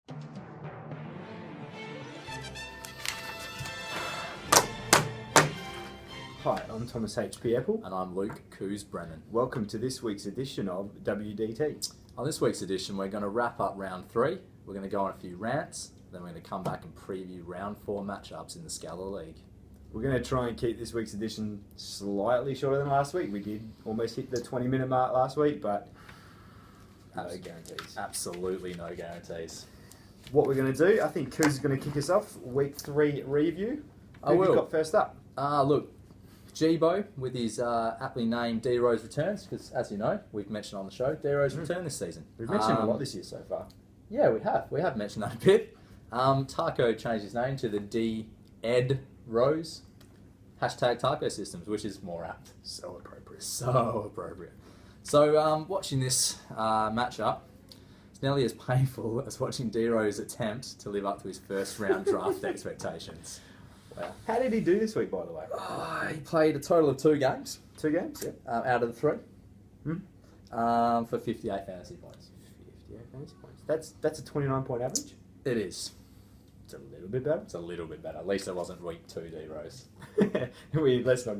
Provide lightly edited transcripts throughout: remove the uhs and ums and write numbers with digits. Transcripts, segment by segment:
Hi, I'm Thomas HP Apple. And I'm Luke Cooz Brennan. Welcome to this week's edition of WDT. On this week's edition, we're going to wrap up round 3. We're going to go on a few rants, then we're going to come back and preview round 4 matchups in the Scala League. We're going to try and keep this week's edition slightly shorter than last week. We did almost hit the 20-minute mark last week, but no guarantees. Absolutely no guarantees. What we're going to do, I think Cooz is going to kick us off. Week 3 review. I will. Who you got first up? Look, Gbo with his aptly named D-Rose returns, because as you know, we've mentioned on the show, D-Rose return this season. We've mentioned a lot this year so far. Yeah, we have. We have mentioned that a bit. Taco changed his name to the D-Ed Rose. Hashtag Taco Systems, which is more apt. So appropriate. So appropriate. So watching this matchup, it's nearly as painful as watching D-Rose attempt to live up to his first round draft expectations. Wow. How did he do this week, by the way? He played a total of 2 games. 2 games? Yep. Out of the 3. For 58 fantasy points. 58 fantasy points. That's a 29-point average? It is. It's a little bit better. It's a little bit better. At least it wasn't week 2 D-Rose. Let's not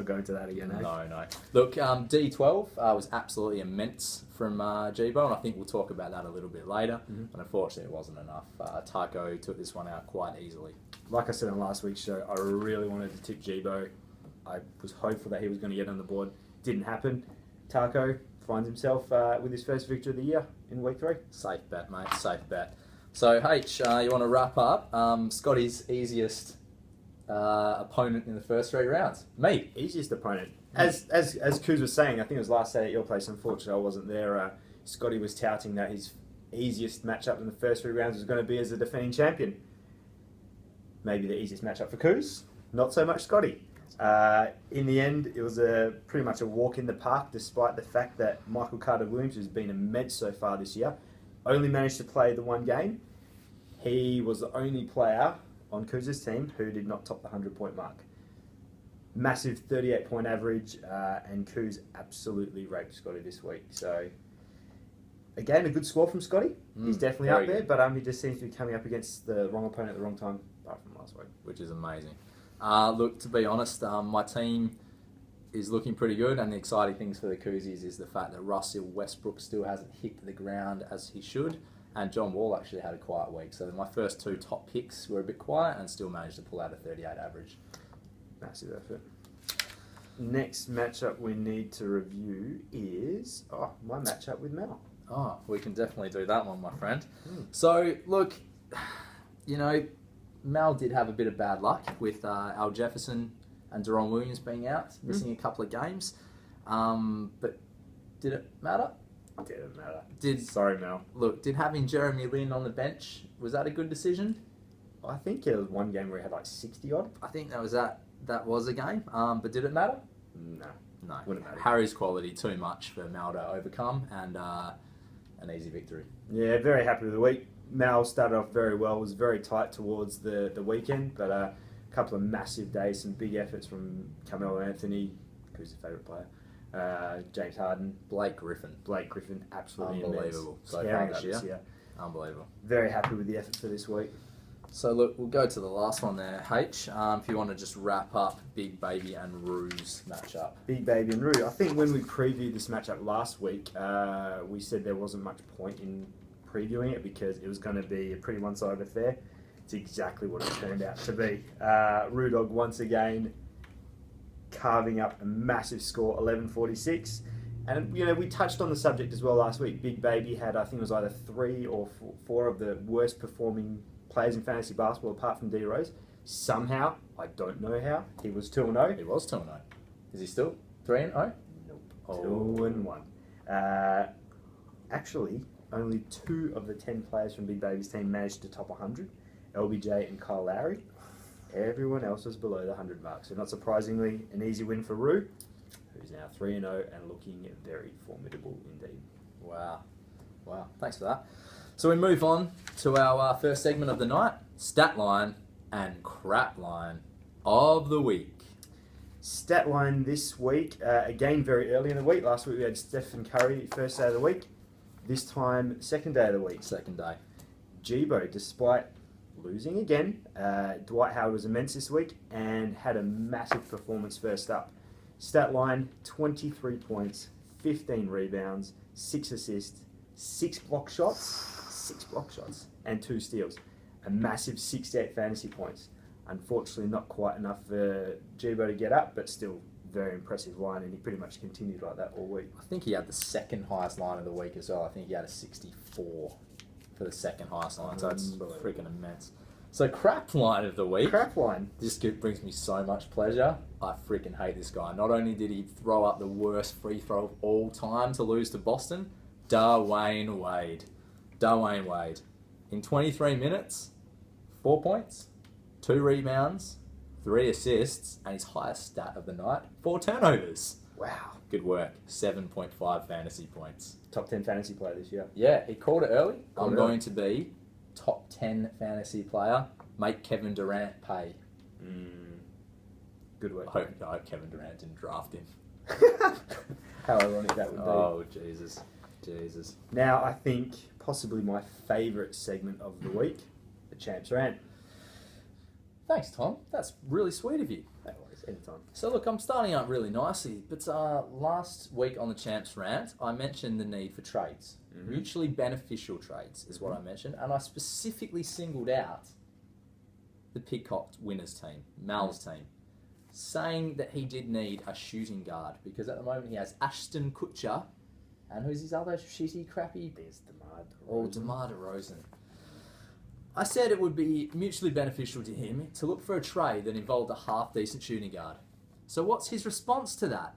go into that again, eh? No. Look, D12 was absolutely immense from Gbo, and I think we'll talk about that a little bit later. But unfortunately, it wasn't enough. Taco took this one out quite easily. Like I said on last week's show, I really wanted to tip Gbo. I was hopeful that he was going to get on the board. Didn't happen. Taco finds himself with his first victory of the year in week 3. Safe bet, mate. Safe bet. So, H, you want to wrap up? Scotty's easiest opponent in the first 3 rounds. Me. Easiest opponent. As Cooz was saying, I think it was last day at your place, unfortunately I wasn't there, Scotty was touting that his easiest matchup in the first 3 rounds was going to be as a defending champion. Maybe the easiest matchup for Cooz, not so much Scotty. In the end, it was pretty much a walk in the park, despite the fact that Michael Carter-Williams, who's been immense so far this year, only managed to play the 1 game. He was the only player on Cooz's team who did not top the 100-point mark. Massive 38-point average, and Cooz absolutely raped Scotty this week. So, again, a good score from Scotty. He's definitely up there, but he just seems to be coming up against the wrong opponent at the wrong time, apart from last week. Which is amazing. Look, to be honest, my team is looking pretty good, and the exciting things for the Coozys is the fact that Russell Westbrook still hasn't hit the ground as he should, and John Wall actually had a quiet week. So my first 2 top picks were a bit quiet and still managed to pull out a 38 average. Massive effort. Next matchup we need to review is my matchup with Mel. Oh, we can definitely do that one, my friend. So, look, Mel did have a bit of bad luck with Al Jefferson and Deron Williams being out, missing a couple of games. But did it matter? Didn't matter. Sorry, Mel. Look, did having Jeremy Lin on the bench, was that a good decision? I think it was 1 game where he had like 60 odd. I think that was a game. But did it matter? No. Wouldn't matter. Harry's quality too much for Mel to overcome, and an easy victory. Yeah, very happy with the week. Mal started off very well, was very tight towards the weekend, but a couple of massive days, some big efforts from Carmelo Anthony, who's his favourite player, James Harden. Blake Griffin, absolutely unbelievable. So far this year. Unbelievable. Very happy with the efforts for this week. So look, we'll go to the last one there, H. If you want to just wrap up Big Baby and Rue's matchup. Big Baby and Rue. I think when we previewed this matchup last week, we said there wasn't much point in previewing it because it was going to be a pretty one-sided affair. It's exactly what it turned out to be. Rue Dog once again carving up a massive score, 1146. And, we touched on the subject as well last week. Big Baby had, I think it was either 3 or 4 of the worst performing players in fantasy basketball apart from D-Rose. Somehow, I don't know how, he was 2-0. He was 2-0. Is he still 3-0? Nope. 2-1. Actually, only 2 of the 10 players from Big Baby's team managed to top 100. LBJ and Kyle Lowry. Everyone else was below the 100 mark. So not surprisingly, an easy win for Rue, who's now 3-0 and looking very formidable indeed. Wow. Thanks for that. So we move on to our first segment of the night, Stat Line and Crap Line of the Week. Stat line this week, again very early in the week. Last week we had Stephen Curry, first day of the week. This time, second day of the week. Second day. Gbo, despite losing again, Dwight Howard was immense this week and had a massive performance first up. Stat line, 23 points, 15 rebounds, 6 assists, 6 block shots, and 2 steals. A massive 68 fantasy points. Unfortunately, not quite enough for Gbo to get up, but still very impressive line, and he pretty much continued like that all week. I think he had the second highest line of the week as well. I think he had a 64 for the second highest line, so it's freaking immense. So crap line of the week. Crap line. This brings me so much pleasure. I freaking hate this guy. Not only did he throw up the worst free throw of all time to lose to Boston, Dwayne Wade. In 23 minutes, 4 points, 2 rebounds, 3 assists, and his highest stat of the night, 4 turnovers. Wow. Good work. 7.5 fantasy points. Top 10 fantasy player this year. Yeah, he called it early. I'm going to be top 10 fantasy player. Make Kevin Durant pay. Good work. I hope Kevin Durant didn't draft him. How ironic that would be. Oh, Jesus. Now, I think possibly my favourite segment of the week, the Champs Rant. Thanks, Tom. That's really sweet of you. No worries, anytime. So look, I'm starting out really nicely, but last week on the Champs Rant, I mentioned the need for trades. Mutually beneficial trades is what I mentioned, and I specifically singled out the Pidcock winners team, Mal's team, saying that he did need a shooting guard, because at the moment he has Ashton Kutcher, and who's his other shitty, crappy? There's DeMar DeRozan. I said it would be mutually beneficial to him to look for a trade that involved a half-decent shooting guard. So what's his response to that?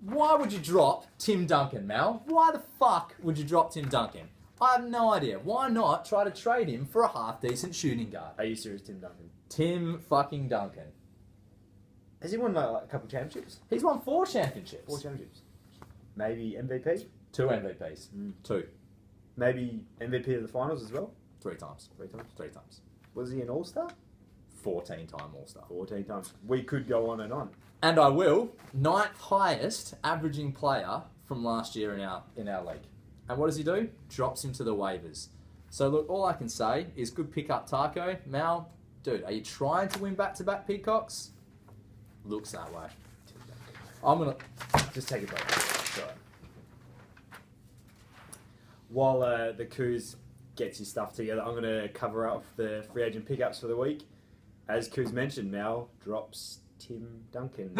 Why would you drop Tim Duncan, Mal? Why the fuck would you drop Tim Duncan? I have no idea. Why not try to trade him for a half-decent shooting guard? Are you serious, Tim Duncan? Tim fucking Duncan. Has he won like a couple championships? He's won 4 championships. 4 championships. Maybe MVP? 2 MVPs. 2. Maybe MVP of the finals as well? 3 times. 3 times? 3 times. Was he an All-Star? 14-time All-Star. 14 times. We could go on and on. And I will. 9th highest averaging player from last year in our league. And what does he do? Drops him to the waivers. So look, all I can say is good pick up Taco. Mal, dude, are you trying to win back-to-back Pidcocks? Looks that way. I'm going to... Just take a break. Sorry. While the Cooz gets his stuff together, I'm going to cover up the free agent pickups for the week. As Cooz mentioned, Mal drops Tim Duncan.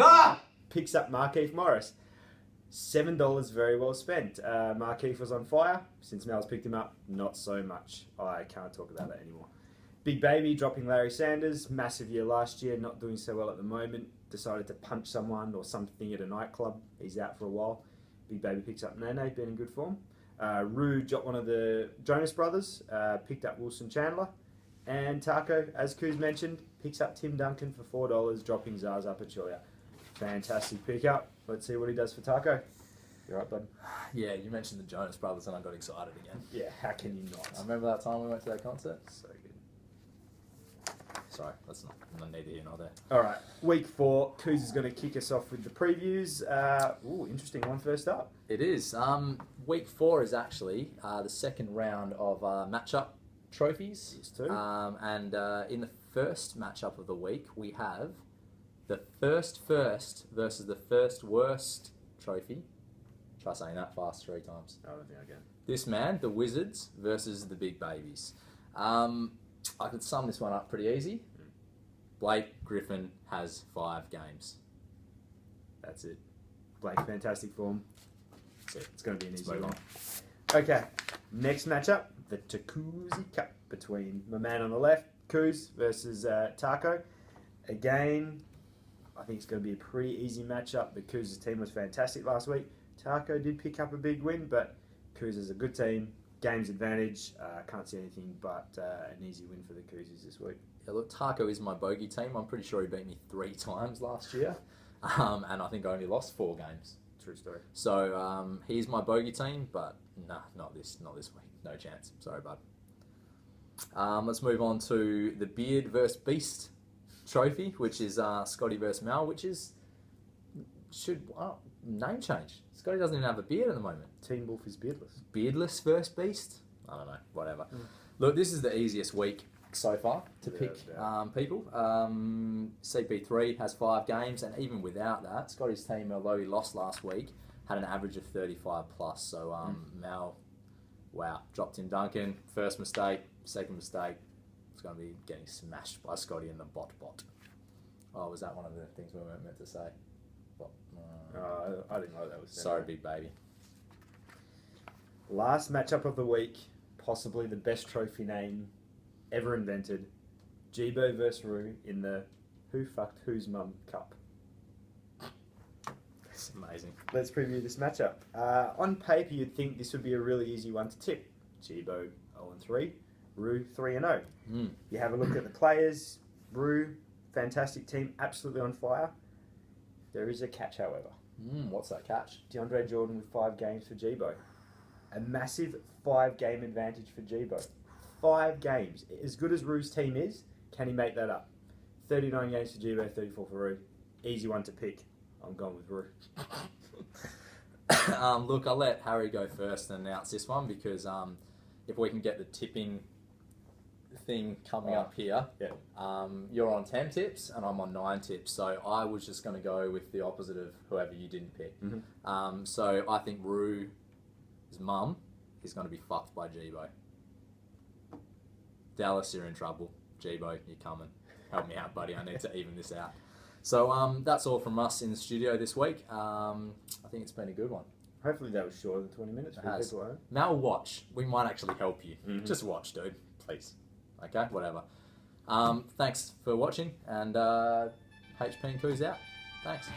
Picks up Markieff Morris. $7 very well spent. Markieff was on fire. Since Mal's picked him up, not so much. I can't talk about that anymore. Big Baby dropping Larry Sanders. Massive year last year, not doing so well at the moment. Decided to punch someone or something at a nightclub. He's out for a while. Big Baby picks up Nene, been in good form. Rue got one of the Jonas brothers, picked up Wilson Chandler. And Taco, as Cooz mentioned, picks up Tim Duncan for $4, dropping Zaza Pachulia. Fantastic pickup. Let's see what he does for Taco. You alright, bud? Yeah, you mentioned the Jonas Brothers and I got excited again. Yeah, how can you not? I remember that time we went to that concert. So good. Sorry, that's not neither here nor there. Alright, week 4. Cooz is going to kick us off with the previews. Interesting one first up. It is. Week 4 is actually the second round of matchup trophies. Yes, too. And in the first matchup of the week, we have the first versus the first worst trophy. Try saying that fast 3 times. I don't think I can. This man, the Wizards versus the Big Babies. I could sum this one up pretty easy. Blake Griffin has 5 games. That's it. Blake, fantastic form. That's it. It's going to be an easy Move one. on. Okay, next matchup, the Takuzi Cup between my man on the left, Cooz, versus Taco. Again, I think it's going to be a pretty easy matchup. The Couz's team was fantastic last week. Taco did pick up a big win, but Cooz is a good team. Game's advantage. Can't see anything but an easy win for the Couzes this week. Yeah, look, Taco is my bogey team. I'm pretty sure he beat me 3 times last year. And I think I only lost 4 games. True story. So he's my bogey team, but nah, not this week. No chance. Sorry, bud. Let's move on to the Beard vs Beast trophy, which is Scotty vs Mal, which is name change. It's Scotty doesn't even have a beard at the moment. Team Wolf is beardless. Beardless first beast? I don't know, whatever. Look, this is the easiest week so far to pick people. CP3 has 5 games, and even without that, Scotty's team, although he lost last week, had an average of 35 plus. So Mal, wow, dropped in Duncan. First mistake, second mistake. It's going to be getting smashed by Scotty in the bot. Oh, was that one of the things we weren't meant to say? Bot. I didn't know that was. Sorry, big baby. Last matchup of the week, possibly the best trophy name ever invented. Jibo vs Roo in the Who Fucked Who's Mum Cup. It's amazing. Let's preview this matchup. On paper, you'd think this would be a really easy one to tip. Jibo 0-3, Roo 3-0. You have a look at the players. Roo, fantastic team, absolutely on fire. There is a catch, however. What's that catch? DeAndre Jordan with 5 games for Jibo. A massive 5-game advantage for Jibo. 5 games. As good as Roo's team is, can he make that up? 39 games for Jibo, 34 for Roo. Easy one to pick. I'm going with Roo. Look, I'll let Harry go first and announce this one because if we can get the tipping thing coming up here, you're on 10 tips and I'm on 9 tips. So I was just going to go with the opposite of whoever you didn't pick. So I think Roo's mum is going to be fucked by Jibo. Dallas, you're in trouble. Jibo, you're coming. Help me out, buddy. I need to even this out. So that's all from us in the studio this week. I think it's been a good one. Hopefully that was shorter than 20 minutes. For people at home. Now watch. We might actually help you. Just watch, dude. Please. Okay, whatever. Thanks for watching, and HP and Cooz out. Thanks.